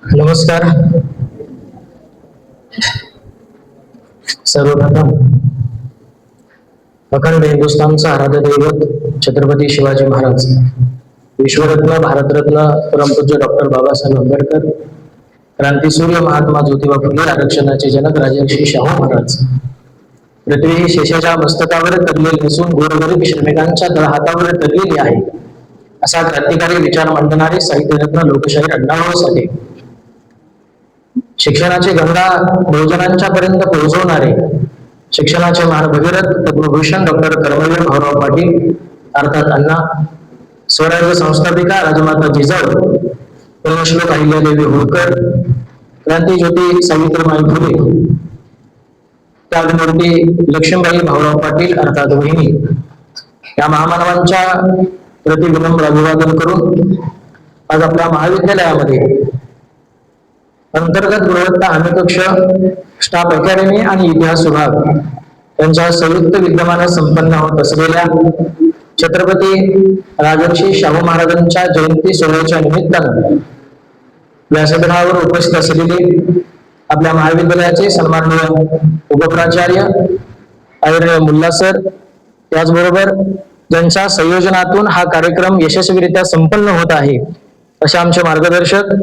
नमस्कार. सर्वप्रथम अखंड हिंदुस्थानचा आराध्य दैवत छत्रपती शिवाजी महाराज, विश्वरत्न भारतरत्न परमपूज्य डॉक्टर बाबासाहेब आंबेडकर, क्रांतीसूर्य महात्मा ज्योतिबा फुले, आरक्षणाचे जनक राजर्षी शाहू महाराज, पृथ्वी ही शेषाच्या मस्तकावर तरलेली नसून गोरगरीब श्रमिकांच्या तळहातावर तरलेली आहे, असा क्रांतिकारी विचार मांडणारे साहित्यरत्न लोकशाहीर अण्णाभाऊ साठे, शिक्षणाची गंगा बहुजनांच्या पर्यंत पोहोचवणारे शिक्षणाचे महान भगीरथ पद्मभूषण डॉक्टर कर्मवीर भाऊराव पाटील अर्थात अण्णा, स्वराज्य संस्थापिका राजमाता जिजाऊ, परमश्लोक अहिल्यादेवी होळकर, क्रांतीज्योती सावित्रीबाई फुले, त्यागमूर्ती लक्ष्मीबाई भाऊराव पाटील अर्थात वहिनी, या महामानवांच्या प्रति विनम्र अभिवादन करून आज आपल्या महाविद्यालयामध्ये अंतर्गत गुणवत्ता हमी कक्ष, स्टाफ अकॅडमी आणि इतिहास विभाग यांच्या संयुक्त विद्यमाने संपन्न होत असलेल्या छत्रपती राजर्षी शाहू महाराजांच्या जयंती सोहळ्याच्या निमित्तानं व्यासपीठावर उपस्थित असलेले आपल्या महाविद्यालयाचे सन्माननीय उपप्राचार्य आदरणीय मुल्ला सर, त्याचबरोबर ज्यांच्या संयोजनातून हा कार्यक्रम यशस्वीरित्या संपन्न होत आहे असे आमचे मार्गदर्शक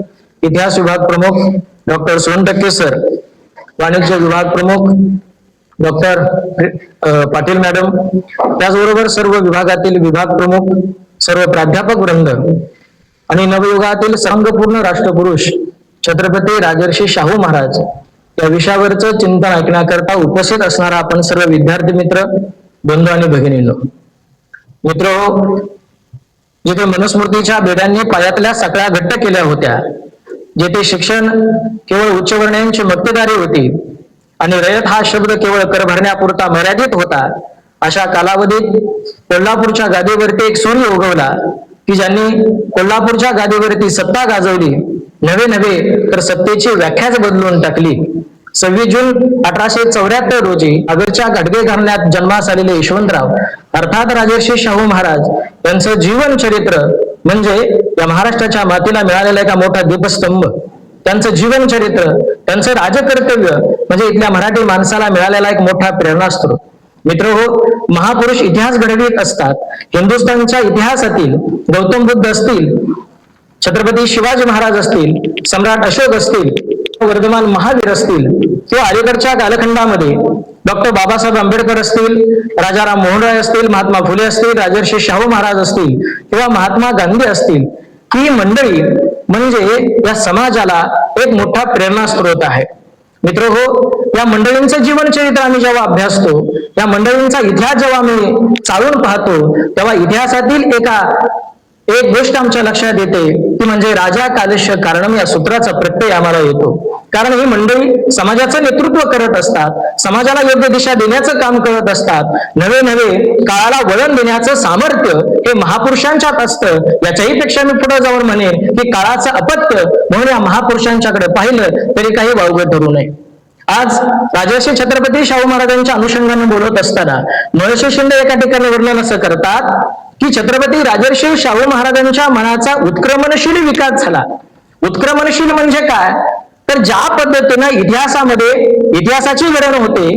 इतिहास विभाग प्रमुख डॉक्टर सोनटक्के सर, वाणिज्य विभाग प्रमुख डॉक्टर पाटील मॅडम, त्याचबरोबर सर्व विभागातील विभाग प्रमुख, सर्व प्राध्यापक वृंद आणि नवयुगातील संघपूर्ण राष्ट्रपुरुष छत्रपती राजर्षी शाहू महाराज या विषयावरचं चिंतन ऐकण्याकरता उपस्थित असणारा आपण सर्व विद्यार्थी मित्र, बंधू आणि भगिनींनो, मित्र, जिथे मनुस्मृतीच्या बेड्यांनी पायातल्या सगळ्या घट्ट केल्या होत्या, जेथे शिक्षण केवळ उच्चवर्णीयांची मक्तेदारी होती आणि रयत हा शब्द केवळ कर भरण्यापुरता मर्यादित होता, अशा कालावधीत कोल्हापूरच्या गादीवरती एक सूर्य उगवला की ज्यांनी कोल्हापूरच्या गादीवरती सत्ता गाजवली, नवे तर सत्तेची व्याख्याच बदलून टाकली. 26 जून 1874 रोजी आगरच्या गाडगे घराण्यात जन्मास आलेले यशवंतराव अर्थात राजर्षी शाहू महाराज यांचं जीवन चरित्र म्हणजे या महाराष्ट्राच्या मातीला मिळालेला एक मोठा दीपस्तंभ. त्यांचं जीवन चरित्र, त्यांचं राजकर्तव्य म्हणजे इथल्या मराठी माणसाला मिळालेला एक मोठा प्रेरणास्त्रोत. मित्र हो, महापुरुष इतिहास घडवीत असतात. हिंदुस्थानच्या इतिहासातील गौतम बुद्ध असतील, छत्रपती शिवाजी महाराज असतील, सम्राट अशोक असतील, वर्धमान महावीर असतील, किंवा अलीकडच्या कालखंडामध्ये डॉक्टर बाबासाहेब आंबेडकर असतील, राजाराम मोहन राय असतील, महात्मा फुले असतील, राजर्षी शाहू महाराज असतील किंवा महात्मा गांधी असतील, ही मंडळी म्हणजे या समाजाला एक मोठा प्रेरणास्त्रोत आहे. मित्र हो, या मंडळींचं जीवन चरित्र आम्ही जेव्हा अभ्यासतो, या मंडळींचा इतिहास जेव्हा आम्ही चालून पाहतो, तेव्हा इतिहासातील एक गोष्ट आमच्या लक्षात येते ती म्हणजे राजा कालस्य कारणम या सूत्राचा प्रत्यय आम्हाला येतो. कारण ही मंडळी समाजाचं नेतृत्व करत असतात, समाजाला योग्य दिशा देण्याचं काम करत असतात, नवे काळाला वळण देण्याचं सामर्थ्य हे महापुरुषांच्यात असतं. याच्याही पेक्षा मी पुढे जाऊन म्हणेन की काळाचं अपत्य म्हणून या महापुरुषांच्याकडे पाहिलं तरी काही वावगं ठरू नये. आज राजर्षी छत्रपती शाहू महाराजांच्या अनुषंगाने बोलत असताना नळशे शिंदे एका ठिकाणी वर्णन असं करतात की छत्रपती राजर्षी शाहू महाराजांच्या मनाचा उत्क्रमणशील विकास झाला. उत्क्रमणशील म्हणजे काय, तर ज्या पद्धतीनं इतिहासाची घडण होते,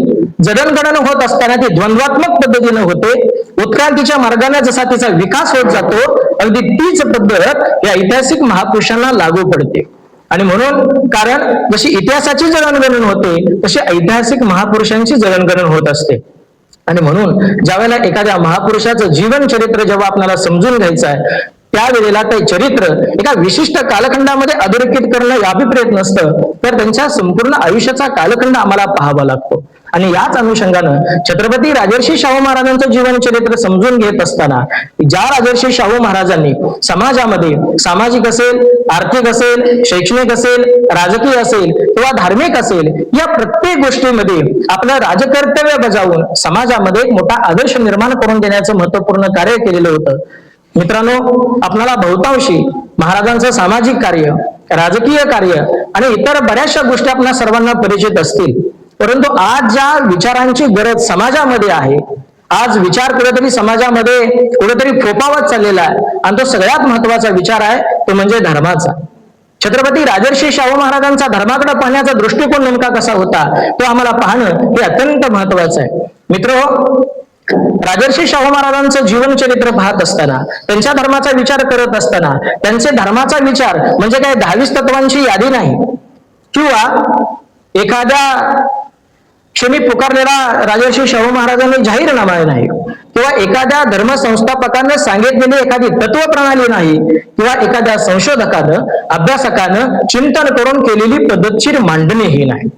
जडणघडण होत असताना ती द्वंद्वात्मक पद्धतीनं होते, उत्क्रांतीच्या मार्गाने जसा तिचा विकास होत जातो, अगदी तीच पद्धत या ऐतिहासिक महापुरुषांना लागू पडते. आणि म्हणून कारण जशी इतिहासाची जडणघडण होते तशी ऐतिहासिक महापुरुषांची जडणघडण होत असते. आणि म्हणून ज्यावेळेला एखाद्या महापुरुषाचं जीवन चरित्र जेव्हा आपल्याला समजून घ्यायचं आहे, त्यावेळेला ते चरित्र एका विशिष्ट कालखंडामध्ये अधोरेखित करणं याभिप्रेत नसतं, तर त्यांच्या संपूर्ण आयुष्याचा कालखंड आम्हाला पाहावा लागतो. आणि याच अनुषंगानं छत्रपती राजर्षी शाहू महाराजांचं जीवन चरित्र समजून घेत असताना ज्या राजर्षी शाहू महाराजांनी समाजामध्ये सामाजिक असेल, आर्थिक असेल, शैक्षणिक असेल, राजकीय असेल किंवा धार्मिक असेल, या प्रत्येक गोष्टीमध्ये आपलं राजकर्तव्य बजावून समाजामध्ये एक मोठा आदर्श निर्माण करून देण्याचं महत्वपूर्ण कार्य केलेलं होतं. मित्रांनो, आपल्याला बहुतांशी महाराजांचं सामाजिक कार्य, राजकीय कार्य आणि इतर बऱ्याचशा गोष्टी आपल्या सर्वांना परिचित असतील, परंतु आज ज्या विचारांची गरज समाजामध्ये आहे, आज विचार कुठेतरी समाजामध्ये कुठेतरी फोपावत चाललेला आहे आणि तो सगळ्यात महत्वाचा विचार आहे तो म्हणजे धर्माचा. छत्रपती राजर्षी शाहू महाराजांचा धर्माकडे पाहण्याचा दृष्टिकोन नेमका कसा होता तो आम्हाला पाहणं हे अत्यंत महत्वाचं आहे. मित्र, राजर्षी शाहू महाराजांचं जीवनचरित्र पाहत असताना, त्यांच्या धर्माचा विचार करत असताना, त्यांचे धर्माचा विचार म्हणजे काय 22 तत्वांची यादी नाही किंवा एखाद्या क्षणी पुकारलेला राजर्षी शाहू महाराजांनी जाहीरनामा नाही किंवा एखाद्या धर्मसंस्थापकानं सांगितलेली एखादी तत्वप्रणाली नाही किंवा एखाद्या संशोधकानं अभ्यासकानं चिंतन करून केलेली पद्धतशीर मांडणी ही नाही.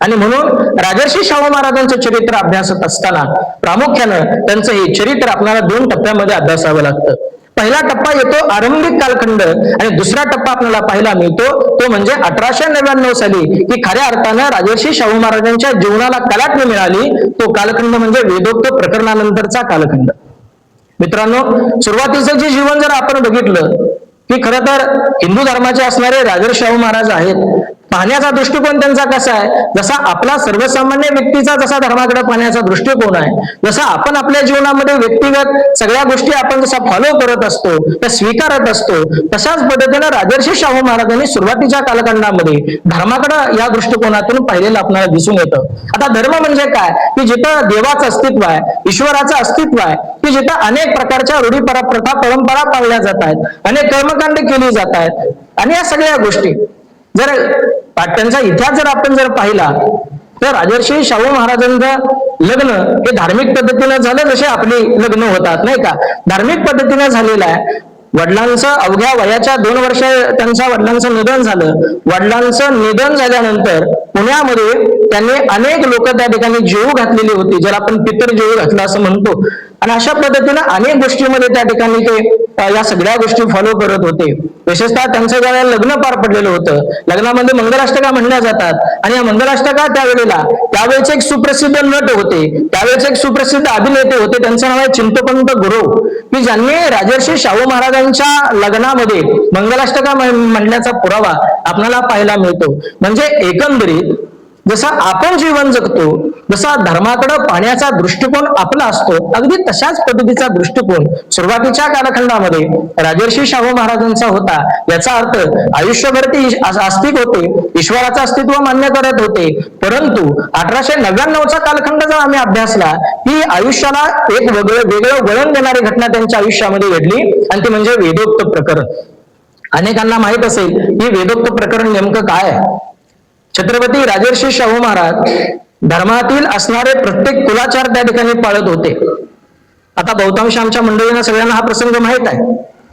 आणि म्हणून राजर्षी शाहू महाराजांचं चरित्र अभ्यासत असताना प्रामुख्यानं त्यांचं हे चरित्र आपल्याला 2 टप्प्यामध्ये अभ्यासावं लागतं. पहिला टप्पा येतो आरंभिक कालखंड आणि दुसरा टप्पा आपल्याला पाहायला मिळतो तो म्हणजे 1899 साली की खऱ्या अर्थानं राजर्षी शाहू महाराजांच्या जीवनाला कलाटणी मिळाली. तो कालखंड म्हणजे वेदोक्त प्रकरणानंतरचा कालखंड. मित्रांनो, सुरुवातीचं जे जीवन जर आपण बघितलं की खरं तर हिंदू धर्माचे असणारे राजर्षी शाहू महाराज आहेत. पाहण्याचा दृष्टिकोन त्यांचा कसा आहे, जसा आपला सर्वसामान्य व्यक्तीचा जसा धर्माकडे पाहण्याचा दृष्टिकोन आहे, जसा आपण आपल्या जीवनामध्ये व्यक्तिगत सगळ्या गोष्टी आपण जसा फॉलो करत असतो त्या स्वीकारत असतो, तशाच पद्धतीने राजर्षी शाहू महाराजांनी सुरुवातीच्या कालखंडामध्ये धर्माकडे या दृष्टिकोनातून पाहिलेलं आपल्याला दिसून येतं. आता धर्म म्हणजे काय की जिथं देवाचं अस्तित्व आहे, ईश्वराचं अस्तित्व आहे, की जिथं अनेक प्रकारच्या रूढी प्रथा परंपरा पाळल्या जात आहेत, अनेक कर्मकांड केली जात आहेत आणि या सगळ्या गोष्टी जर त्यांचा इतिहास जर आपण पाहिला तर राजर्षी शाहू महाराजांचं लग्न हे धार्मिक पद्धतीनं झालं जसे आपली लग्न होतात नाही का, धार्मिक पद्धतीनं झालेलं आहे. वडिलांचं अवघ्या वयाच्या 2 वर्ष त्यांच्या वडिलांचं निधन झालं. वडिलांचं निधन झाल्यानंतर पुण्यामध्ये त्यांनी अनेक लोक त्या ठिकाणी जीव घातलेली होती, ज्याला आपण पितर जीव घातला असं म्हणतो. आणि अशा पद्धतीनं अनेक गोष्टींमध्ये त्या ठिकाणी ते या सगळ्या गोष्टी फॉलो करत होते. विशेषतः त्यांचं ज्यावेळेला लग्न पार पडलेलं होतं, लग्नामध्ये मंगलाष्टका म्हणल्या जातात आणि या मंगलाष्टका त्यावेळेचे एक सुप्रसिद्ध नट होते, त्यावेळेचे एक सुप्रसिद्ध अभिनेते होते, त्यांचं नाव आहे चिंतपंत गुरव, की ज्यांनी राजर्षी शाहू महाराजांच्या लग्नामध्ये मंगलाष्टका म्हणल्याचा पुरावा आपल्याला पाहायला मिळतो. म्हणजे एकंदरीत जसा आपण जीवन जगतो, जसा धर्माकडे पाहण्याचा दृष्टिकोन आपला असतो, अगदी तशाच पद्धतीचा दृष्टिकोन सुरुवातीच्या कालखंडामध्ये राजर्षी शाहू महाराजांचा होता. याचा अर्थ आयुष्यभर ते आस्तिक होते, ईश्वराचं अस्तित्व मान्य करत होते. परंतु 1899चा कालखंड जर आम्ही अभ्यासला की आयुष्याला एक वेगळं वळण देणारी घटना त्यांच्या आयुष्यामध्ये घडली आणि ती म्हणजे वेदोक्त प्रकरण. अनेकांना माहित असेल की वेदोक्त प्रकरण नेमकं काय आहे. छत्रपती राजर्षी शाहू महाराज धर्मातील असणारे प्रत्येक कुलाचार त्या ठिकाणी पाळत होते. आता बहुतांश आमच्या मंडळींना सगळ्यांना हा प्रसंग माहित आहे,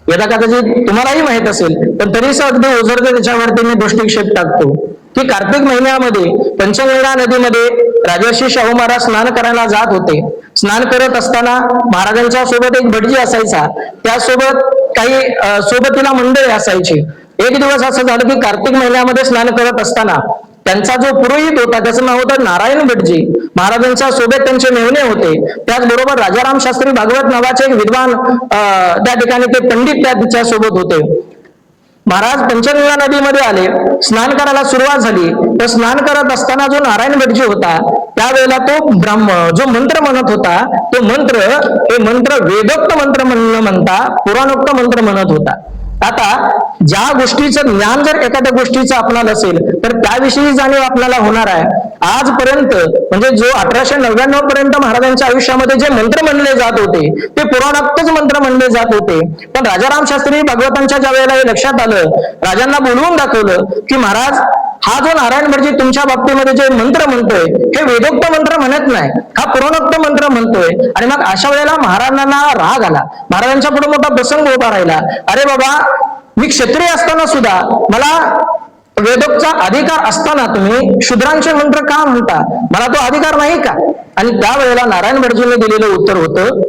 यदा कदाचित तुम्हालाही माहित असेल, पण तरी अगदी ओझरते त्याच्यावरती मी दृष्टिक्षेप टाकतो की कार्तिक महिन्यामध्ये पंचगंगा नदीमध्ये राजर्षी शाहू महाराज स्नान करायला जात होते. स्नान करत असताना महाराजांच्या सोबत एक भटजी असायचा, त्यासोबत काही सोबतीला मंडळी असायची. एक दिवस असं झालं की कार्तिक महिन्यामध्ये स्नान करत असताना त्यांचा जो पुरोहित होता त्याचं नाव होतं नारायण भटजी. महाराजांच्या सोबत त्यांचे मेव्हणे होते. त्याचबरोबर राजाराम शास्त्री भागवत नावाचे एक विद्वान त्या ठिकाणी ते पंडित त्याच्या सोबत होते. महाराज पंचगंगा नदीमध्ये आले, स्नान करायला सुरुवात झाली. तर स्नान करत असताना जो नारायण भटजी होता त्यावेळेला तो जो मंत्र म्हणत होता तो मंत्र वेदोक्त मंत्र म्हणता पुराणोक्त मंत्र म्हणत होता. आता ज्या गोष्टीचं ज्ञान जर एखाद्या गोष्टीचं आपल्याला असेल तर त्याविषयी जाणीव आपल्याला होणार आहे. आजपर्यंत म्हणजे जो 1899 पर्यंत महाराजांच्या आयुष्यामध्ये जे मंत्र म्हणले जात होते ते पुराणोक्तच मंत्र म्हणले जात होते. पण राजाराम शास्त्री भागवतांच्या ज्या वेळेला हे लक्षात आलं, राजांना बोलवून दाखवलं की महाराज हा जो नारायण भटजी तुमच्या बाबतीमध्ये जे मंत्र म्हणतोय हे वेदोक्त मंत्र म्हणत नाही, हा पुराणोक्त मंत्र म्हणतोय. आणि मग अशा वेळेला महाराजांना राग आला. महाराजांच्या पुढे मोठा प्रसंग उभा राहिला. अरे बाबा, मी क्षत्रिय असताना सुद्धा मला वेदोक्तचा अधिकार असताना तुम्ही शूद्रांचे मंत्र का म्हणता, मला तो अधिकार नाही का? आणि त्यावेळेला नारायण भटजीने दिलेलं उत्तर होतं,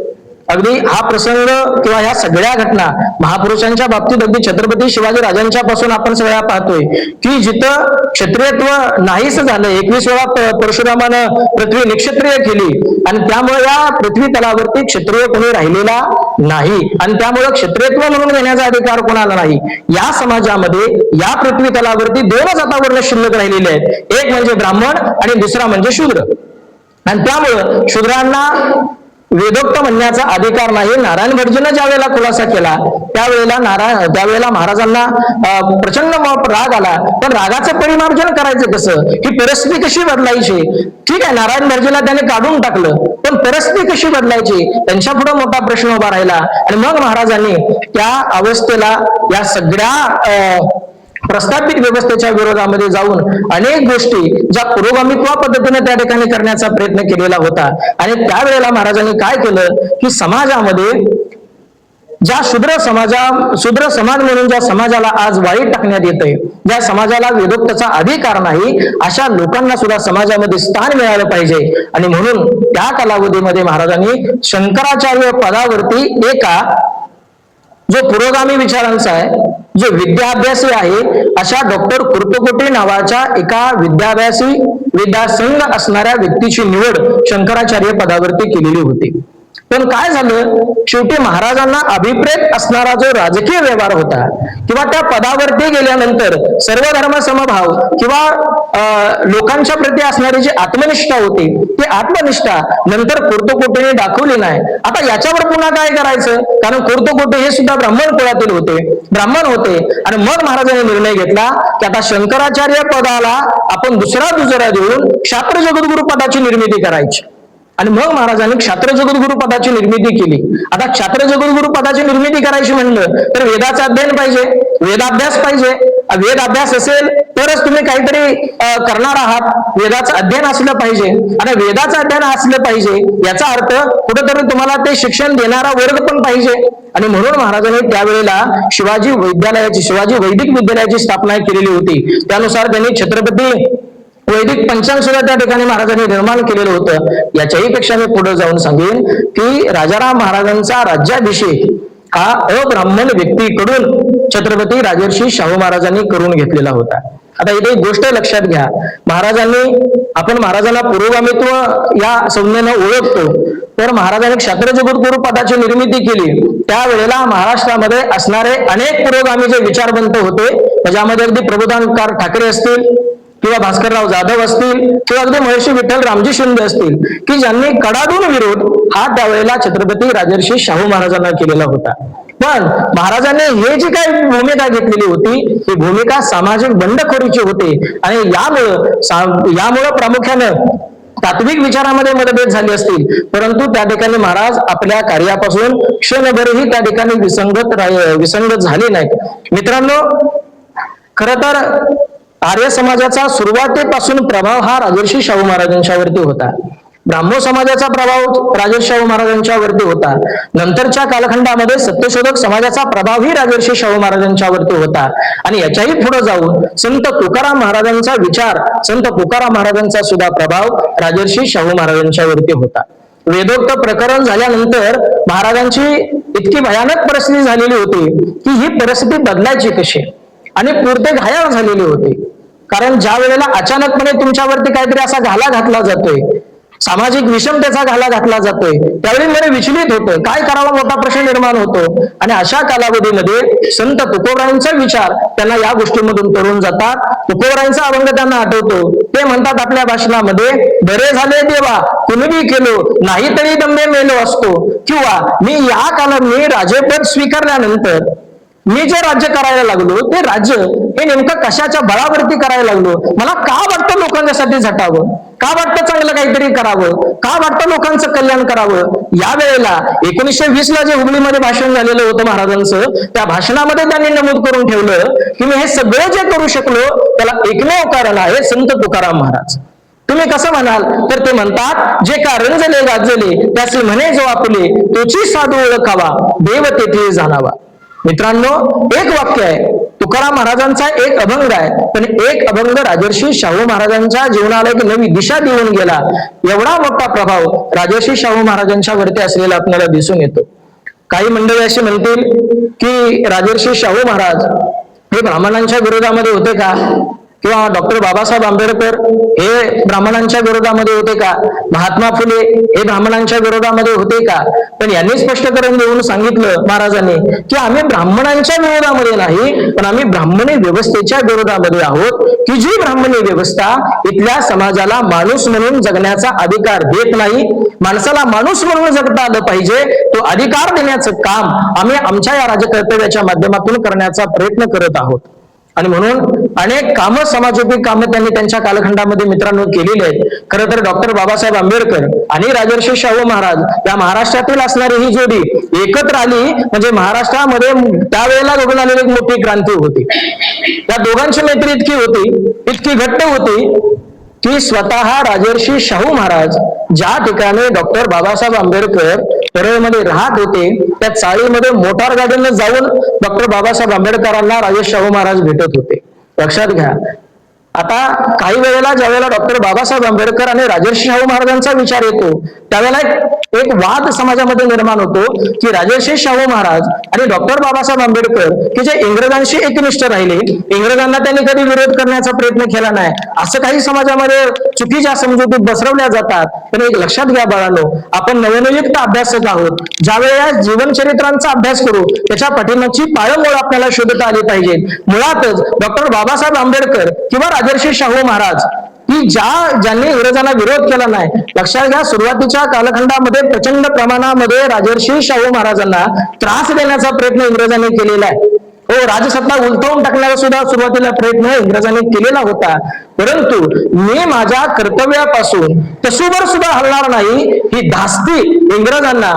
अगदी हा प्रसंग किंवा ह्या सगळ्या घटना महापुरुषांच्या बाबतीत अगदी छत्रपती शिवाजी राजांच्या पासून आपण सगळ्या पाहतोय की जिथं क्षत्रियत्व नाहीच झालं, 21 वेळा परशुरामानं पृथ्वी निक्षत्रिय केली आणि त्यामुळे या पृथ्वी तलावरती क्षत्रिय कोणी राहिलेला नाही आणि त्यामुळे क्षत्रियत्व म्हणून घेण्याचा अधिकार कोणाला नाही. या समाजामध्ये या पृथ्वी तलावरती 2 जातावर्ण शिल्लक राहिलेले आहेत, एक म्हणजे ब्राह्मण आणि दुसरा म्हणजे शूद्र. आणि त्यामुळं शूद्रांना वेदोक्त म्हणण्याचा अधिकार नाही. नारायण भटजीनं ज्या वेळेला खुलासा केला त्यावेळेला महाराजांना प्रचंड राग आला. पण रागाचं परिमार्जन करायचं कसं, ही परिस्थिती कशी बदलायची? ठीक आहे, नारायण भटजीला त्याने काढून टाकलं, पण परिस्थिती कशी बदलायची त्यांच्या पुढे मोठा प्रश्न उभा राहिला. आणि मग महाराजांनी त्या अवस्थेला, या सगळ्या प्रस्थापित व्यवस्थेच्या विरोधामध्ये जाऊन अनेक गोष्टी ज्या पुरोगामित्वा पद्धतीने त्या ठिकाणी करण्याचा प्रयत्न केलेला होता. आणि त्यावेळेला महाराजांनी काय केलं की समाजामध्ये ज्या शूद्र समाज म्हणून ज्या समाजाला आज वाळीत टाकण्यात येतंय, ज्या समाजाला वेदोक्तचा अधिकार नाही, अशा लोकांना सुद्धा समाजामध्ये स्थान मिळालं पाहिजे. आणि म्हणून त्या कालावधीमध्ये महाराजांनी शंकराचार्य पदावरती एका जो पुरोगामी विचारांचा आहे, जो विद्याभ्यासी आहे, अशा डॉक्टर कुर्तकोटे नावाच्या एका विद्यासंघ असणाऱ्या व्यक्तीची निवड शंकराचार्य पदावरती केलेली होती. पण काय झालं, शेवटी महाराजांना अभिप्रेत असणारा जो राजकीय व्यवहार होता किंवा त्या पदावरती गेल्यानंतर सर्व धर्म समभाव किंवा लोकांच्या प्रती असणारी जी आत्मनिष्ठा होती, ती आत्मनिष्ठा नंतर कुर्तकोटेने दाखवली नाही. आता याच्यावर पुन्हा काय करायचं, कारण कुर्तकोटे हे सुद्धा ब्राह्मण कुळातील होते, ब्राह्मण होते. आणि मग महाराजांनी निर्णय घेतला की आता शंकराचार्य पदाला आपण दुसरा दुजरा देऊन क्षात्र जगद्गुरु पदाची निर्मिती करायची. आणि मग महाराजांनी क्षात्र जगद्गुरु पदाची निर्मिती केली. आता क्षात्र जगद्गुरु पदाची निर्मिती करायची म्हणलं तर वेदाचा अध्ययन पाहिजे, वेदाभ्यास पाहिजे. वेद अभ्यास असेल तरच तुम्ही काहीतरी करणार आहात, वेदाचं अध्ययन असलं पाहिजे. आणि वेदाचं अध्ययन असलं पाहिजे याचा अर्थ कुठेतरी तुम्हाला ते शिक्षण देणारा वर्ग पण पाहिजे. आणि म्हणून महाराजांनी त्यावेळेला शिवाजी वैदिक विद्यालयाची स्थापना केलेली होती. त्यानुसार त्यांनी छत्रपती वैदिक पंचांग सुद्धा त्या ठिकाणी महाराजांनी निर्माण केलेलं होतं. याच्याही पेक्षा मी पुढे जाऊन सांगेन की राजाराम महाराजांचा राज्याभिषेक हा अब्राह्मण व्यक्तीकडून छत्रपती राजर्षी शाहू महाराजांनी करून घेतलेला होता. आता इथे एक गोष्ट लक्षात घ्या, आपण महाराजांना पुरोगामित्व या संज्ञेनं ओळखतो, तर महाराजांनी क्षात्र जगद्गुरु पदाची निर्मिती केली. त्यावेळेला महाराष्ट्रामध्ये असणारे अनेक पुरोगामी जे विचारवंत होते, ज्यामध्ये अगदी प्रबोधनकार ठाकरे असतील किंवा भास्करराव जाधव असतील किंवा अगदी महर्षी विठ्ठल रामजी शिंदे असतील, की ज्यांनी कडाडून विरोध हा त्यावेळेला छत्रपती राजर्षी शाहू महाराजांना केलेला होता. पण महाराजांनी हे जी काही भूमिका घेतलेली होती, ही भूमिका सामाजिक बंडखोरीची होती. आणि यामुळं प्रामुख्यानं तात्विक विचारामध्ये मतभेद झाले असतील, परंतु त्या ठिकाणी महाराज आपल्या कार्यापासून क्षणभरही त्या ठिकाणी विसंगत झाले नाहीत. मित्रांनो, खरं तर आर्य समाजाचा सुरुवातीपासून प्रभाव हा राजर्षी शाहू महाराजांच्यावरती होता. ब्राह्मण समाजाचा प्रभाव राजर्षी शाहू महाराजांच्यावरती होता. नंतरच्या कालखंडामध्ये सत्यशोधक समाजाचा प्रभावही राजर्षी शाहू महाराजांच्यावरती होता. आणि याच्याही पुढे जाऊन संत तुकाराम महाराजांचा विचार, संत तुकाराम महाराजांचा सुद्धा प्रभाव राजर्षी शाहू महाराजांच्यावरती होता. वेदोक्त प्रकरण झाल्यानंतर महाराजांची इतकी भयानक परिस्थिती झालेली होती की ही परिस्थिती बदलायची कशी, आणि पुरते घायाळ झालेले होते. कारण ज्या वेळेला अचानकपणे तुमच्यावरती काहीतरी असा घाला घातला जातोय, सामाजिक विषमतेचा घाला घातला जातोय, त्यावेळी मला विचलित होतं, काय करावा मोठा प्रश्न निर्माण होतो. आणि अशा कालावधीमध्ये संत तुकोबरायांचा विचार त्यांना या गोष्टीमधून तरुण जातात. तुकोबरायांचा अभंग त्यांना आठवतो. ते म्हणतात आपल्या भाषणामध्ये, बरे झाले देवा कुणबी केलो, नाही तरी दंबे मेलो असतो. किंवा मी राजेपद स्वीकारल्यानंतर मी जे राज्य करायला लागलो, ते राज्य हे नेमकं कशाच्या बळावरती करायला लागलो. मला का वाटतं लोकांच्यासाठी झटावं, का वाटतं चांगलं काहीतरी करावं, का वाटतं लोकांचं कल्याण करावं. या वेळेला 1920 ला जे हुबळीमध्ये भाषण झालेलं होतं महाराजांचं, त्या भाषणामध्ये त्यांनी नमूद करून ठेवलं की मी हे सगळं जे करू शकलो त्याला एकमेव कारण आहे संत तुकाराम महाराज. तुम्ही कसं म्हणाल, तर ते म्हणतात, जे का रंजले गाजले त्याचे म्हणे जो आपले, तोची साधू ओळखावा देव तेथे जाणावा. मित्रांनो, एक वाक्य आहे, तुकाराम महाराजांचा एक अभंग आहे, पण एक अभंग राजर्षी शाहू महाराजांच्या जीवनाला एक नवी दिशा देऊन गेला. एवढा मोठा प्रभाव राजर्षी शाहू महाराजांच्या वरती असलेला आपल्याला दिसून येतो. काही मंडळी अशी म्हणतील की राजर्षी शाहू महाराज हे ब्राह्मणांच्या विरोधामध्ये होते का? किंवा डॉक्टर बाबासाहेब आंबेडकर हे ब्राह्मणांच्या विरोधामध्ये होते का? महात्मा फुले हे ब्राह्मणांच्या विरोधामध्ये होते का? पण यांनी स्पष्टीकरण देऊन सांगितलं महाराजांनी की आम्ही ब्राह्मणांच्या विरोधामध्ये नाही, पण आम्ही ब्राह्मणी व्यवस्थेच्या विरोधामध्ये आहोत, की जी ब्राह्मणी व्यवस्था इथल्या समाजाला माणूस म्हणून जगण्याचा अधिकार देत नाही. माणसाला माणूस म्हणून जगता आलं पाहिजे, तो अधिकार देण्याचं काम आम्ही आमच्या या राजकर्तव्याच्या माध्यमातून करण्याचा प्रयत्न करत आहोत. आणि म्हणून अनेक कामं, समाजोपयोगी कामं त्यांनी त्यांच्या कालखंडामध्ये मित्रांनो केलेली आहेत. खरं तर डॉक्टर बाबासाहेब आंबेडकर आणि राजर्षी शाहू महाराज या महाराष्ट्रातील असणारी ही जोडी एकत्र आली म्हणजे महाराष्ट्रामध्ये त्यावेळेला घडून आलेली एक मोठी क्रांती होती. या दोघांची मैत्री इतकी होती, इतकी घट्ट होती की स्वतः राजर्षी शाहू महाराज ज्या ठिकाणी डॉक्टर बाबासाहेब आंबेडकर परळमध्ये राहत होते त्या चाळीमध्ये मोटार गाडीनं जाऊन डॉक्टर बाबासाहेब आंबेडकरांना राजर्षी शाहू महाराज भेटत होते. लक्षात घ्या. आता काही वेळेला ज्या वेळेला डॉक्टर बाबासाहेब आंबेडकर आणि राजर्षी शाहू महाराजांचा विचार येतो त्यावेळेला एक वाद समाजामध्ये निर्माण होतो की राजर्षी शाहू महाराज आणि डॉक्टर बाबासाहेब आंबेडकर की जे इंग्रजांशी एकनिष्ठ राहिले, इंग्रजांना त्यांनी कधी विरोध करण्याचा प्रयत्न केला नाही, असं काही समाजामध्ये चुकीच्या समजुती बसरवल्या जातात. पण एक लक्षात घ्या बाळांनो, आपण नवनियुक्त अभ्यासक आहोत. ज्या वेळेला जीवनचरित्रांचा अभ्यास करू त्याच्या पाठीमागची पाळंमुळं आपल्याला शोधता आली पाहिजे. मुळातच डॉक्टर बाबासाहेब आंबेडकर किंवा राजर्षी शाहू महाराज की ज्यांनी इंग्रजांना विरोध केला नाही. लक्षात घ्या, सुरुवातीच्या कालखंडामध्ये प्रचंड प्रमाणामध्ये राजर्षी शाहू महाराजांना त्रास देण्याचा प्रयत्न इंग्रजांनी केलेला आहे. हो, राजसत्ता उलटवून टाकण्याचा सुद्धा सुरुवातीला प्रयत्न इंग्रजांनी केलेला होता. परंतु मी माझ्या कर्तव्यापासून तसूभर सुद्धा हलणार नाही ही धास्ती इंग्रजांना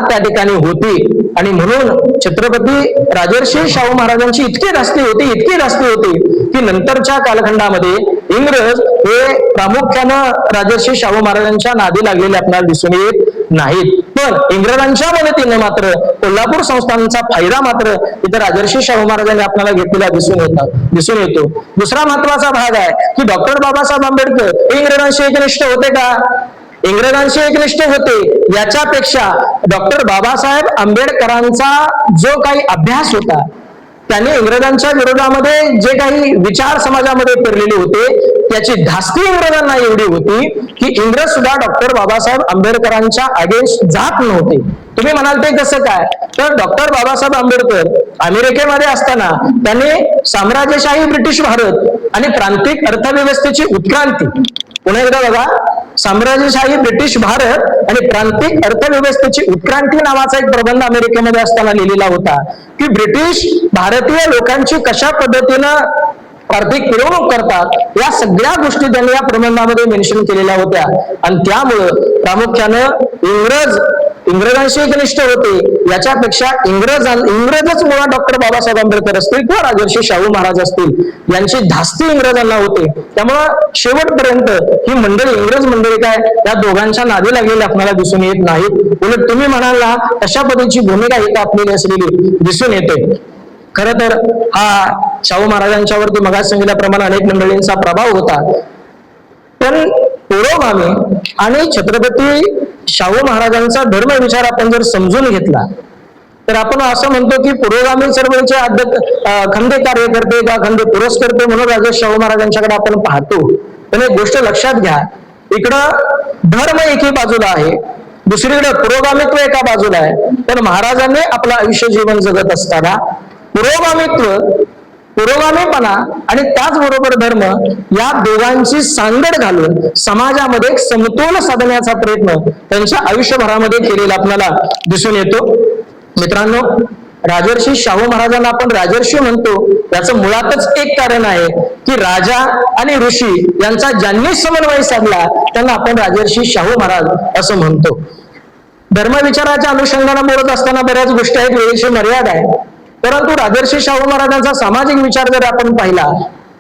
त्या ठिकाणी होती. आणि म्हणून छत्रपती राजर्षी शाहू महाराजांची इतकी धास्ती होती की नंतरच्या कालखंडामध्ये इंग्रज हे प्रामुख्यानं राजर्षी शाहू महाराजांच्या नादी लागलेले आपल्याला दिसून येत नाहीत. पण इंग्रजांच्या मदतीने मात्र कोल्हापूर संस्थानाचा फायदा मात्र इथं राजर्षी शाहू महाराजांनी आपल्याला घेतलेला दिसून येतो. दुसरा महत्वाचा भाग आहे की डॉक्टर बाबासाहेब आंबेडकर हे इंग्रजांशी एकनिष्ठ होते का? इंग्रजांशी एकनिष्ठ होते. याच्यापेक्षा डॉक्टर बाबासाहेब आंबेडकरांचा जो काही अभ्यास होता त्यांनी इंग्रजांच्या विरोधामध्ये जे काही विचार समाजामध्ये पेरलेले होते त्याची धास्ती इंग्रजांना एवढी होती की इंग्रज सुद्धा डॉक्टर बाबासाहेब आंबेडकरांच्या अगेन्स्ट जात नव्हते. तुम्ही म्हणाल ते कसं काय? तर डॉक्टर बाबासाहेब आंबेडकर अमेरिकेमध्ये असताना त्यांनी साम्राज्यशाही ब्रिटिश भारत आणि प्रांतिक अर्थव्यवस्थेची उत्क्रांती, पुन्हा एकदा बघा, साम्राज्यशाही ब्रिटिश भारत आणि प्रांतिक अर्थव्यवस्थेची उत्क्रांती नावाचा एक प्रबंध अमेरिकेमध्ये असताना लिहिलेला होता की ब्रिटिश भारतीय लोकांची कशा पद्धतीनं आर्थिक पिळवणूक करतात या सगळ्या गोष्टी त्यांनी या प्रबंधामध्ये मेन्शन केलेल्या होत्या. आणि त्यामुळं प्रामुख्यानं इंग्रजांशी एकनिष्ठ होते. याच्यापेक्षा इंग्रजच मुळात डॉक्टर बाबासाहेब आंबेडकर असतील किंवा राजर्षी शाहू महाराज असतील यांची धास्ती इंग्रजांना होते. त्यामुळं शेवटपर्यंत ही मंडळी, इंग्रज मंडळी काय या दोघांच्या नादी लागलेली आपल्याला दिसून येत नाहीत. उलट तुम्ही म्हणाल ना तशा पद्धतीची भूमिका इथं आपल्याला असलेली दिसून येते. खर तर हा शाहू महाराजांच्यावरती मगाच सांगितल्याप्रमाणे अनेक मंडळींचा प्रभाव होता. पण पुरोगामी आणि छत्रपती शाहू महाराजांचा धर्म विचार आपण जर समजून घेतला तर आपण असं म्हणतो की पुरोगामी चळवळीचे खंदे कार्यकर्ते का खंदे पुरस्कर्ते म्हणून राजर्षी शाहू महाराजांच्याकडे आपण पाहतो. पण एक गोष्ट लक्षात घ्या, इकडं धर्म एकी बाजूला आहे, दुसरीकडे पुरोगामित्व एका बाजूला आहे. पण महाराजांनी आपलं आयुष्य जीवन जगत असताना पुरोगामीपणा आणि त्याचबरोबर धर्म या दोघांची सांगड घालून समाजामध्ये समतोल साधण्याचा प्रयत्न त्यांच्या आयुष्यभरामध्ये केलेला आपल्याला दिसून येतो. मित्रांनो, राजर्षी शाहू महाराजांना आपण राजर्षी म्हणतो याचं मुळातच एक कारण आहे की राजा आणि ऋषी यांचा ज्यांनी समन्वय साधला त्यांना आपण राजर्षी शाहू महाराज असं म्हणतो. धर्मविचाराच्या अनुषंगाने बोलत असताना बऱ्याच गोष्टी आहेत, वेळेची मर्यादा आहे. परंतु राजर्षी शाहू महाराजांचा सामाजिक विचार जर आपण पाहिला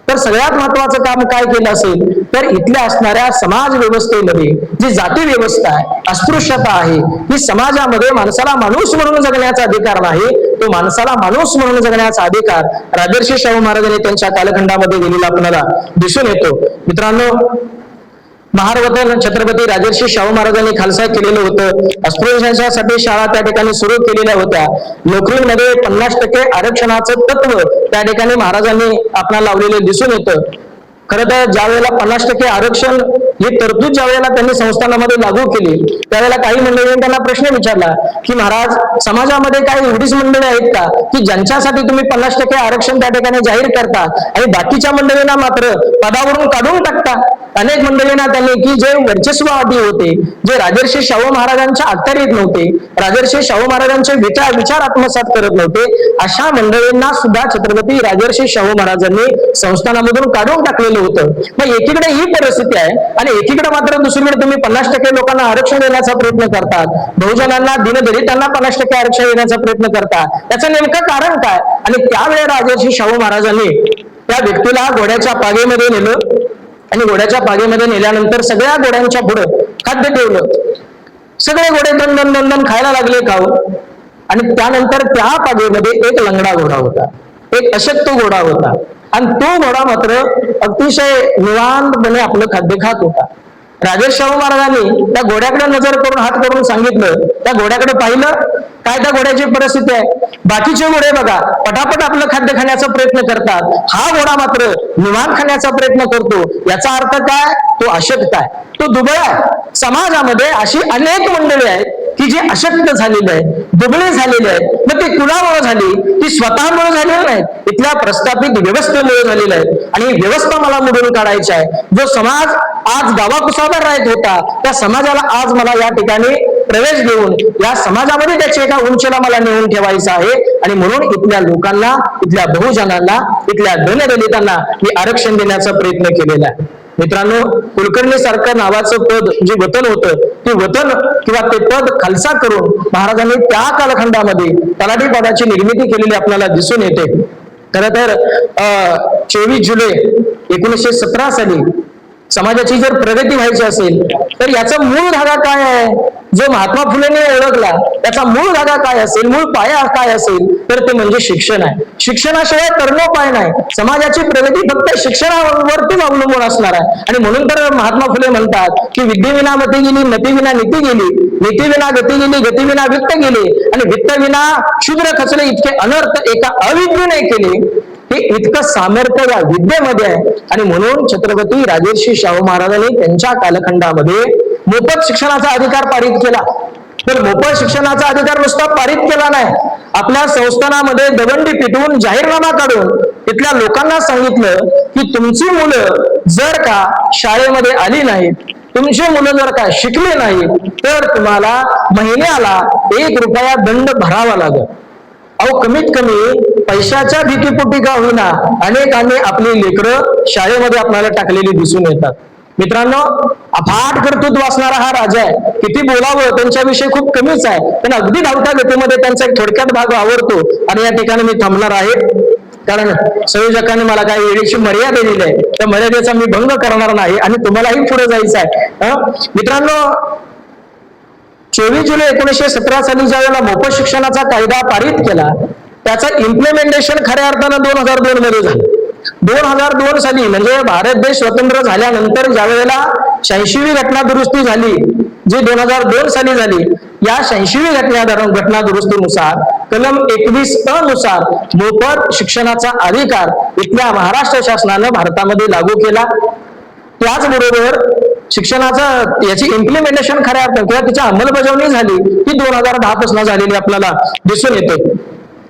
तर सगळ्यात महत्वाचं काम काय केलं असेल तर इथल्या असणाऱ्या समाज व्यवस्थेमध्ये जी जाती व्यवस्था आहे, अस्पृश्यता आहे, ही समाजामध्ये माणसाला माणूस म्हणून जगण्याचा अधिकार नाही, तो माणसाला माणूस म्हणून जगण्याचा अधिकार राजर्षी शाहू महाराजांनी त्यांच्या कालखंडामध्ये दिलेला आपल्याला दिसून येतो. मित्रांनो, महारवतन छत्रपती राजर्षी शाहू महाराजांनी खालसा केलेलं होतं. अस्पृश्यांसाठी शाळा त्या ठिकाणी सुरू केलेल्या होत्या. नोकरीमध्ये 50% आरक्षणाचं तत्व त्या ठिकाणी महाराजांनी आपल्याला लावलेलं दिसून येतं. खरं तर ज्या वेळेला 50% आरक्षण ही तरतूद ज्या वेळेला त्यांनी संस्थानामध्ये लागू केली त्यावेळेला काही मंडळींनी त्यांना प्रश्न विचारला की महाराज, समाजामध्ये काही एवढीच मंडळी आहेत का की ज्यांच्यासाठी तुम्ही 50% आरक्षण त्या ठिकाणी जाहीर करता आणि बाकीच्या मंडळींना मात्र पदावरून काढून टाकता? अनेक मंडळींना त्यांनी की जे वर्चस्ववादी होते, जे राजर्षी शाहू महाराजांच्या अखत्यारीत नव्हते, राजर्षी शाहू महाराजांचे विचार आत्मसात करत नव्हते, अशा मंडळींना सुद्धा छत्रपती राजर्षी शाहू महाराजांनी संस्थानामधून काढून टाकलेलं होतं. मग एकीकडे ही परिस्थिती आहे आणि एकीकडे मात्र दुसरीकडे तुम्ही 50% लोकांना आरक्षण देण्याचा प्रयत्न करतात, बहुजनांना दीनदलितांना 50% आरक्षण देण्याचा प्रयत्न करतात. त्याचं नेमकं कारण काय? आणि त्यावेळी राजर्षी शाहू महाराजांनी त्या व्यक्तीला घोड्याच्या पागेमध्ये नेलं आणि घोड्याच्या पागेमध्ये नेल्यानंतर सगळ्या घोड्यांच्या पुढं खाद्य ठेवलं. सगळे घोडे दन खायला लागले खाऊ. आणि त्यानंतर त्या पागेमध्ये एक लंगडा घोडा होता, एक अशक्त घोडा होता आणि तो घोडा मात्र अतिशय निवांतपणे आपलं खाद्य खात होता. राजर्षी शाहू महाराजांनी त्या घोड्याकडे नजर करून हात करून सांगितलं, त्या घोड्याकडे पाहिलं, काय त्या घोड्याची परिस्थिती आहे? बाकीचे घोडे बघा पटापट आपलं खाद्य खाण्याचा प्रयत्न करतात, हा घोडा मात्र निवांत खाण्याचा प्रयत्न करतो. याचा अर्थ काय? तो अशक्त आहे, तो दुबळा आहे. समाजामध्ये अशी अनेक मंडळी आहेत की जी अशक्त झालेली आहेत, दुबळे झालेले आहेत. मग ती कुणामुळे झाली? ती स्वतःमुळे झालेली नाहीत, इथल्या प्रस्थापित व्यवस्थेमुळे झालेली आहेत. आणि व्यवस्था मला मोडून काढायची आहे. जो समाज आज गावाकुसावर राहत होता त्या समाजाला आज मला या ठिकाणी प्रवेश देऊन या समाजामध्ये त्याची एका उंचीला मला नेऊन ठेवायचं आहे. आणि म्हणून इथल्या लोकांना, इथल्या बहुजनांना, इथल्या दलितांना मी आरक्षण देण्याचा प्रयत्न केलेला आहे. मित्रांनो, कुलकर्णी सारखं नावाचं पद जे वतन होतं, ते वतन किंवा ते पद खालसा करून महाराजांनी त्या कालखंडामध्ये तलाठी पदाची निर्मिती केलेली आपल्याला दिसून येते. खरं तर 24 जुलै 1917 साली समाजाची जर प्रगती व्हायची असेल तर याचा मूळ धागा काय आहे? जो महात्मा फुलेंनी ओळखला त्याचा मूळ धागा काय असेल, मूळ पाया काय असेल तर ते म्हणजे शिक्षण आहे. शिक्षणाशिवाय तरणोपाय नाही. समाजाची प्रगती फक्त शिक्षणावरतीच अवलंबून असणार आहे. आणि म्हणून तर महात्मा फुले म्हणतात की विद्येविना मती गेली, मतीविना नीती गेली, नीतीविना गती गेली, गतीविना वित्त गेली आणि वित्तविना शूद्र खचले, इतके अनर्थ एका अविद्येने केले. हे इतकं सामर्थ्य या विद्येमध्ये आहे. आणि म्हणून छत्रपती राजर्षी शाहू महाराजांनी त्यांच्या कालखंडामध्ये मोफत शिक्षणाचा अधिकार पारित केला. तर मोफत शिक्षणाचा अधिकार नुसता पारित केला नाही, आपल्या संस्थानामध्ये दवंडी पिटवून जाहीरनामा काढून तिथल्या लोकांना सांगितलं की तुमची मुलं जर का शाळेमध्ये आली नाहीत, तुमची मुलं जर का शिकले नाहीत तर तुम्हाला महिन्याला 1 रुपया दंड भरावा लागेल. अहो, कमीत कमी पैशाच्या भीतीपोटी का होईना अनेकांनी आपली लेकरं शाळेमध्ये आपल्याला टाकलेली दिसून येतात. मित्रांनो, अफाट कर्तृत्व असणारा हा राजा आहे. किती बोलावं त्यांच्याविषयी खूप कमीच आहे, पण अगदी धावत्या गतीमध्ये त्यांचा एक थोडक्यात भाग आवडतो. आणि या ठिकाणी मी थांबणार आहे, कारण संयोजकांनी मला काही वेळेची मर्यादा दिली आहे. त्या मर्यादेचा मी भंग करणार नाही आणि तुम्हालाही पुढे जायचं आहे. मित्रांनो, 24 जुलै 1917 साली ज्या वेळेला मोफत शिक्षणाचा कायदा पारित केला त्याचं इम्प्लिमेंटेशन खऱ्या अर्थानं 2002 मध्ये झालं. 2002 साली म्हणजे भारत देश स्वतंत्र झाल्यानंतर ज्या वेळेला 86वी घटना दुरुस्ती झाली, जी 2002 साली झाली, या 86वी घटना दुरुस्तीनुसार कलम 21 नुसार मोफत शिक्षणाचा अधिकार इथल्या महाराष्ट्र शासनानं भारतामध्ये लागू केला. त्याचबरोबर शिक्षणाचं याची इम्प्लिमेंटेशन खऱ्या अर्थानं किंवा तिची अंमलबजावणी झाली ती 2010 पासून झालेली आपल्याला दिसून येते.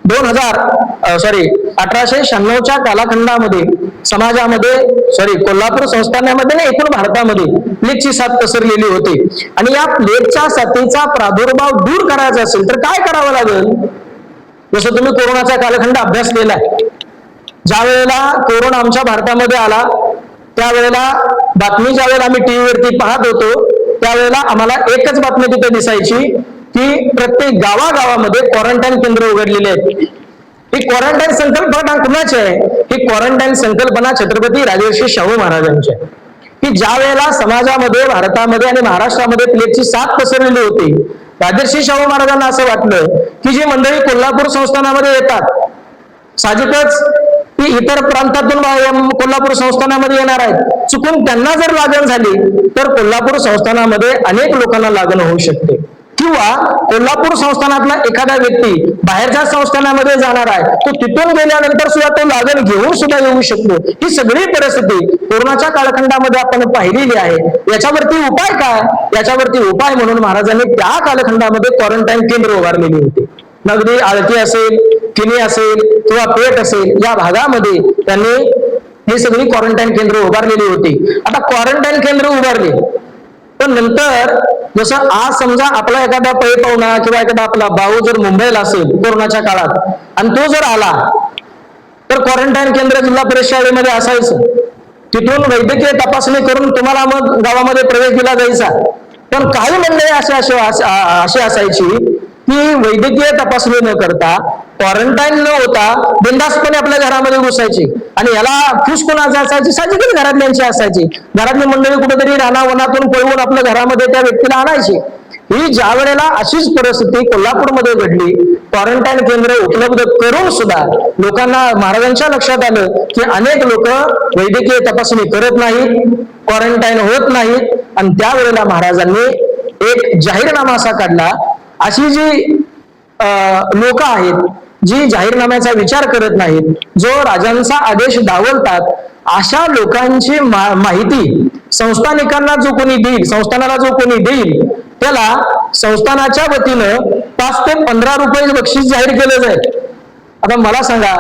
1896च्या कालखंडामध्ये समाजामध्ये कोल्हापूर संस्थानामध्ये ना एकूण भारतामध्ये प्लेगची साथ पसरलेली होती. आणि या प्लेगच्या साथीचा प्रादुर्भाव दूर करायचा असेल तर काय करावं लागेल? जसं तुम्ही कोरोनाचा कालखंड अभ्यास केलाय, ज्या वेळेला कोरोना आमच्या भारतामध्ये आला त्यावेळेला बातमी ज्या वेळेला आम्ही टीव्ही वरती पाहत होतो त्यावेळेला आम्हाला एकच बातमी तिथे दिसायची की प्रत्येक गावागावामध्ये क्वारंटाईन केंद्र उघडलेले आहेत. ही क्वारंटाईन संकल्पना कुणाची आहे? ही क्वारंटाईन संकल्पना छत्रपती राजर्षी शाहू महाराजांची आहे. की ज्या वेळेला समाजामध्ये, भारतामध्ये आणि महाराष्ट्रामध्ये प्लेगची साथ पसरलेली होती, राजर्षी शाहू महाराजांना असं वाटलं की जी मंडळी कोल्हापूर संस्थानामध्ये येतात, साहजिकच ती इतर प्रांतातून कोल्हापूर संस्थानामध्ये येणार आहेत, चुकून त्यांना जर लागण झाली तर कोल्हापूर संस्थानामध्ये अनेक लोकांना लागण होऊ शकते. किंवा कोल्हापूर संस्थानातला एखादा व्यक्ती बाहेरच्या संस्थानामध्ये जाणार आहे, तो तिथून गेल्यानंतर सुद्धा तो लागण घेऊन सुद्धा येऊ शकतो. ही सगळी परिस्थिती कोरोनाच्या कालखंडामध्ये आपण पाहिलेली आहे. याच्यावरती उपाय काय? याच्यावरती उपाय म्हणून महाराजांनी त्या कालखंडामध्ये क्वारंटाईन केंद्र उभारलेली होती. अगदी आळती असेल, किनी असेल किंवा पेठ असेल, या भागामध्ये त्यांनी ही सगळी क्वारंटाईन केंद्र उभारलेली होती. आता क्वारंटाईन केंद्र उभारली, पण नंतर जसं आज समजा आपला एखादा पै पाहुणा किंवा एखादा आपला भाऊ जर मुंबईला असेल कोरोनाच्या काळात आणि तो जर आला तर क्वारंटाईन केंद्र जिल्हा परिषद शाळेमध्ये असायचं. तिथून वैद्यकीय तपासणी करून तुम्हाला मग गावामध्ये प्रवेश दिला जायचा. पण काही मंडळी अशी असायची की वैद्यकीय तपासणी न करता, क्वारंटाईन न होता बिनधास्तपणे आपल्या घरामध्ये घुसायची. आणि याला फूस कोणाची असायची? साहजिकच घरातल्यांची असायची. घरातली मंडळी कुठेतरी रानावनातून पळवून आपल्या घरामध्ये त्या व्यक्तीला आणायची. ही ज्या वेळेला अशीच परिस्थिती कोल्हापूरमध्ये घडली, क्वारंटाईन केंद्र उपलब्ध करून सुद्धा लोकांना, महाराजांच्या लक्षात आलं की अनेक लोक वैद्यकीय तपासणी करत नाहीत, क्वारंटाईन होत नाहीत. आणि त्यावेळेला महाराजांनी एक जाहीरनामा असा काढला, अशी जी लोक आहेत जी जाहीरनाम्याचा विचार करत नाहीत, जो राजांचा आदेश डावलतात, अशा लोकांची माहिती संस्थानिकांना जो कोणी देईल, संस्थानाला जो कोणी देईल, त्याला संस्थानाच्या वतीनं 5 ते 15 रुपये बक्षीस जाहीर केलं जाईल. आता मला सांगा,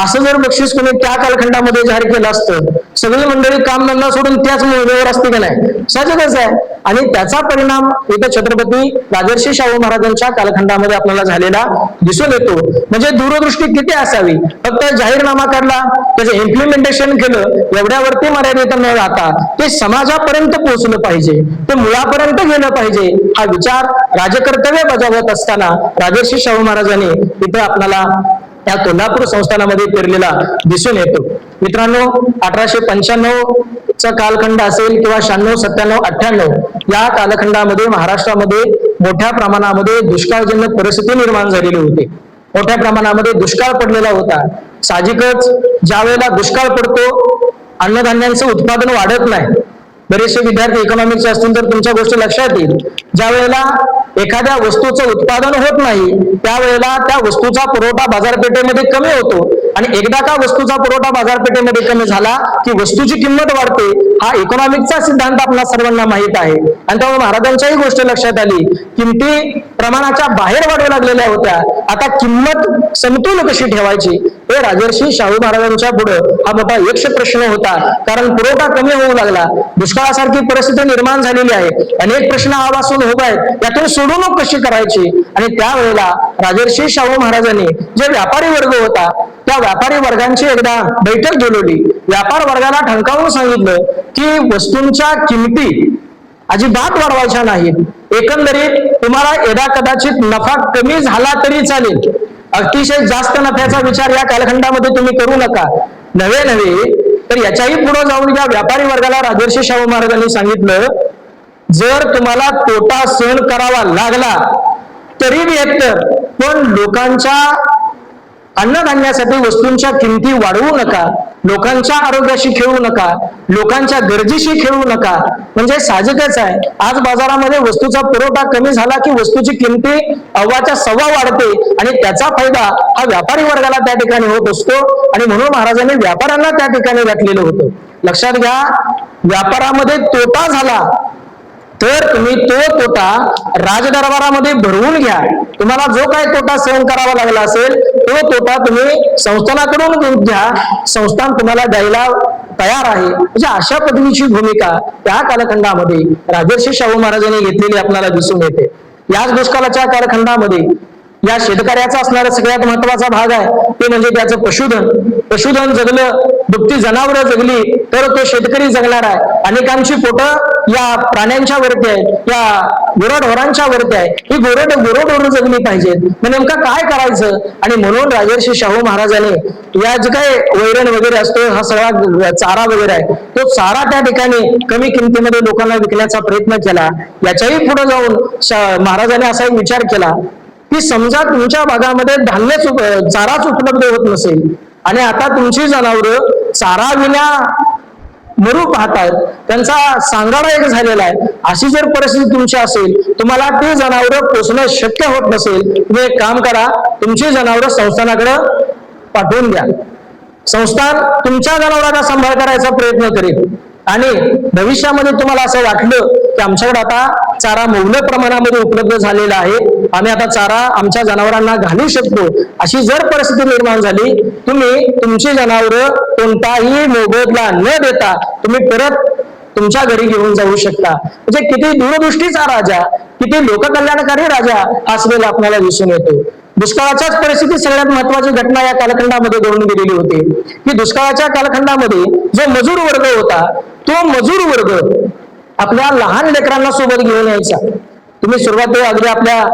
असं जर बक्षीस कोणी त्या कालखंडामध्ये जाहीर केलं असतं, सगळी मंडळी कामधंदा सोडून त्याच मोहिमेवर असते का नाही? साहजिकच आहे. आणि त्याचा परिणाम इथं छत्रपती राजर्षी शाहू महाराजांच्या कालखंडामध्ये आपल्याला झालेला दिसून येतो. म्हणजे दूरदृष्टी किती असावी. फक्त जाहीरनामा काढला, त्याचं इम्प्लिमेंटेशन केलं, एवढ्यावरती मर्यादित न राहता ते समाजापर्यंत पोहोचलं पाहिजे, ते मुळापर्यंत गेलं पाहिजे. हा विचार राजकर्तव्य बजावत असताना राजर्षी शाहू महाराजांनी इथं आपल्याला या कोल्हापूर संस्थानामध्ये पेरलेला दिसून येतो. मित्रांनो, 1895 चा कालखंड असेल किंवा 96, 97, 98 या कालखंडामध्ये महाराष्ट्रामध्ये मोठ्या प्रमाणामध्ये दुष्काळजन्य परिस्थिती निर्माण झालेली होती. मोठ्या प्रमाणामध्ये दुष्काळ पडलेला होता. साहजिकच ज्या वेळेला दुष्काळ पडतो, अन्नधान्यांचं उत्पादन वाढत नाही. बरेचसे विद्यार्थी इकॉनॉमिक्सचे असतील तर तुमच्या गोष्टी लक्षात येईल. ज्या वेळेला एखाद्या वस्तूचं उत्पादन होत नाही, त्यावेळेला त्या वस्तूचा पुरवठा बाजारपेठेमध्ये कमी होतो. आणि एकदा का वस्तूचा पुरवठा बाजारपेठेमध्ये कमी झाला की वस्तूची किंमत वाढते. हा इकॉनॉमिकचा सिद्धांत आपल्या सर्वांना माहित आहे. आणि त्यामुळे महाराजांच्याही गोष्ट लक्षात आली, किमती प्रमाणाच्या बाहेर वाढू लागलेल्या होत्या. आता किंमत समतोल कशी ठेवायची, हे राजर्षी शाहू महाराजांच्या पुढे हा मोठा यक्ष प्रश्न होता. कारण पुरवठा कमी होऊ लागला, दुष्काळासारखी परिस्थिती निर्माण झालेली आहे, अनेक प्रश्न आवासून होत आहेत, यातून सोडवणूक कशी करायची. आणि त्यावेळेला राजर्षी शाहू महाराजांनी जे व्यापारी वर्ग होता, त्या व्यापारी वर्गांची एकदा बैठक बोलवली. व्यापार वर्गाला ठणकावून सांगितलं की वस्तूंच्या किमती अजिबात वाढवायच्या नाहीत. एकंदरीत तुम्हाला यदा कदाचित नफा कमी झाला तरी चालेल, अतिशय जास्त नफ्याचा विचार या कालखंडामध्ये तुम्ही करू नका. नव्हे तर याच्याही पुढे जाऊन या व्यापारी वर्गाला राजर्षी शाहू महाराजांनी सांगितलं, जर तुम्हाला तोटा सहन करावा लागला तरी बेहत्तर, पण लोकांच्या अन्नधान्यासाठी वस्तूंच्या किमती वाढवू नका, लोकांच्या आरोग्याशी खेळू नका, लोकांच्या गरजेशी खेळू नका. म्हणजे साहजिकच आहे, आज बाजारामध्ये वस्तूचा पुरवठा कमी झाला की वस्तूची किमती अव्वाच्या सव्वा वाढते आणि त्याचा फायदा हा व्यापारी वर्गाला त्या ठिकाणी होत असतो. आणि म्हणून महाराजांनी व्यापाऱ्यांना त्या ठिकाणी गाठलेलं होतं. लक्षात घ्या, व्यापारामध्ये तोटा झाला तर तुम्ही तो तोटा राजदरबारामध्ये भरवून घ्या. तुम्हाला जो काही तोटा सहन करावा लागला असेल तो तोटा तुम्ही संस्थानाकडून घ्या, संस्थान तुम्हाला द्यायला तयार आहे. म्हणजे अशा पद्धतीची भूमिका त्या कालखंडामध्ये राजर्षी शाहू महाराजांनी घेतलेली आपल्याला दिसून येते. याच दुष्काळाच्या कालखंडामध्ये या शेतकऱ्याचा असणारा सगळ्यात महत्वाचा भाग आहे ते म्हणजे त्याचं पशुधन. पशुधन जगलं, दुभती जनावरं जगली तर तो शेतकरी जगणार आहे. अनेकांची पोटं या प्राण्यांच्या वरती आहेत, या गुराढोरांच्या वरती आहे. ही गुराढोरं जगली पाहिजेत. मग नेमकं काय करायचं? आणि म्हणून राजर्षी शाहू महाराजांनी या जे काही वैरण वगैरे असतो, हा सगळा चारा वगैरे आहे, तो चारा त्या ठिकाणी कमी किमतीमध्ये लोकांना विकण्याचा प्रयत्न केला. याच्याही पुढे जाऊन महाराजांनी असा एक विचार केला की समजा तुमच्या भागामध्ये चाराच उपलब्ध होत नसेल आणि आता तुमची जनावरं चारा विना मरू पाहतायत, त्यांचा सांगाडा एक झालेला आहे. अशी जर परिस्थिती तुमची असेल, तुम्हाला ती जनावरं पोसणं शक्य होत नसेल, तुम्ही एक काम करा, तुमची जनावरं संस्थानाकडे पाठवून द्या. संस्थान तुमच्या जनावरांचा सांभाळ करायचा प्रयत्न करेल. आणि भविष्यामध्ये तुम्हाला असं वाटलं की आमच्याकडे आता चारा मुबलक प्रमाणामध्ये उपलब्ध झालेला आहे, आम्ही आता चारा आमच्या जनावरांना घालू शकतो, अशी जर परिस्थिती निर्माण झाली, तुम्ही तुमची जनावरं कोणताही मोबदला न देता तुम्ही परत तुमच्या घरी घेऊन जाऊ शकता. म्हणजे किती दूरदृष्टीचा राजा, किती लोककल्याणकारी राजा असलेला आपल्याला दिसून येतो. दुष्काळाच्याच परिस्थितीत सगळ्यात महत्वाची घटना या कालखंडामध्ये घडून गेलेली होती की दुष्काळाच्या कालखंडामध्ये जो मजूर वर्ग होता, तो मजूर वर्ग आपल्या लहान लेकरांना सोबत घेऊन यायचा. तुम्ही सुरुवातीला अगदी आपल्या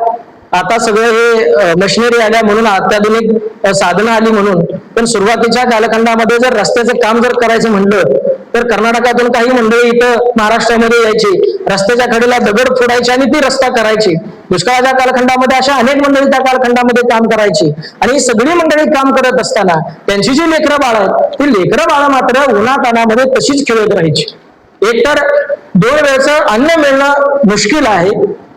आता सगळं हे मशिनरी आल्या म्हणून, अत्याधुनिक साधनं आली म्हणून, पण सुरुवातीच्या कालखंडामध्ये जर रस्त्याचं काम जर करायचं म्हणलं तर कर्नाटकातून काही मंडळी इथं महाराष्ट्रामध्ये यायची, रस्त्याच्या कडेला दगड फोडायची आणि ती रस्ता करायची. दुष्काळाच्या कालखंडामध्ये अशा अनेक मंडळी त्या कालखंडामध्ये काम करायची. आणि ही सगळी मंडळी काम करत असताना त्यांची जी लेकरं बाळ आहेत, ती लेकरं बाळ मात्र उन्हातानामध्ये तशीच खेळत राहायची. एकतर 2 वेळचं अन्न मिळणं मुश्किल आहे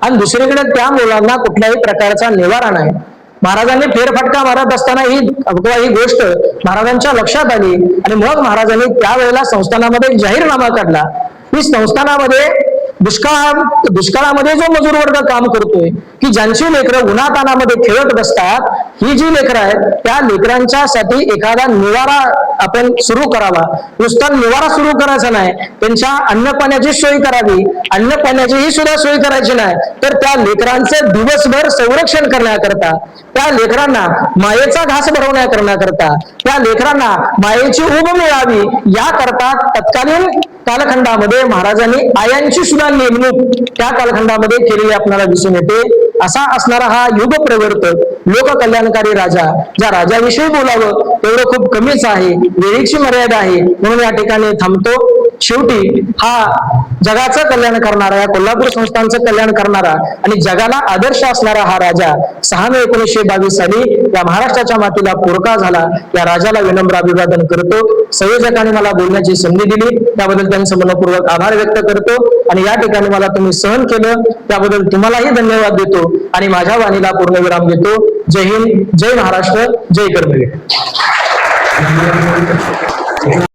आणि दुसरीकडे त्या मुलांना कुठल्याही प्रकारचा निवारा नाही. महाराजांनी फेरफटका मारत असताना ही गोष्ट महाराजांच्या लक्षात आली आणि मग महाराजांनी त्यावेळेला संस्थानामध्ये जाहीरनामा काढला की संस्थानामध्ये दुष्काळामध्ये जो मजूर वर्ग काम करतोय, की ज्यांची लेकरं उन्हातानामध्ये खेळत बसतात, ही जी लेकरं आहेत त्या लेकरांच्यासाठी एखादा निवारा आपण सुरू करावा. नुसता निवारा सुरू करायचा नाही, त्यांच्या अन्न पाण्याची सोय करावी. अन्न पाण्याची ही सुद्धा सोय करायची नाही, तर त्या लेकरांचे दिवसभर संरक्षण करण्याकरता, त्या लेकरांना मायेचा घास भरवण्याकरता, त्या लेकरांना मायेची ऊब मिळावी याकरता तत्कालीन कालखंडामध्ये महाराजांनी आयांची सुद्धा नेमणूक त्या कालखंडामध्ये केलेली आपल्याला दिसून येते. असा असणारा हा युग प्रवर्तक लोककल्याणकारी राजा, ज्या राजाविषयी बोलावं तेवढं खूप कमीच आहे, वेळेची मर्यादा आहे, म्हणून या ठिकाणी थांबतो. शेवटी हा जगाचं कल्याण करणारा, या कोल्हापूर संस्थांचं कल्याण करणारा आणि जगाला आदर्श असणारा हा राजा 6 मे 1922 साली या महाराष्ट्राच्या मातीला पोरका झाला. या राजाला विनम्र अभिवादन करतो. संयोजकांनी मला बोलण्याची संधी दिली त्याबद्दल त्यांचं मनपूर्वक आभार व्यक्त करतो आणि या ठिकाणी मला तुम्ही सहन केलं त्याबद्दल तुम्हालाही धन्यवाद देतो आणि माझ्या वाणीला पूर्णविराम देतो. जय हिंद, जय महाराष्ट्र, जय कर्मवीर.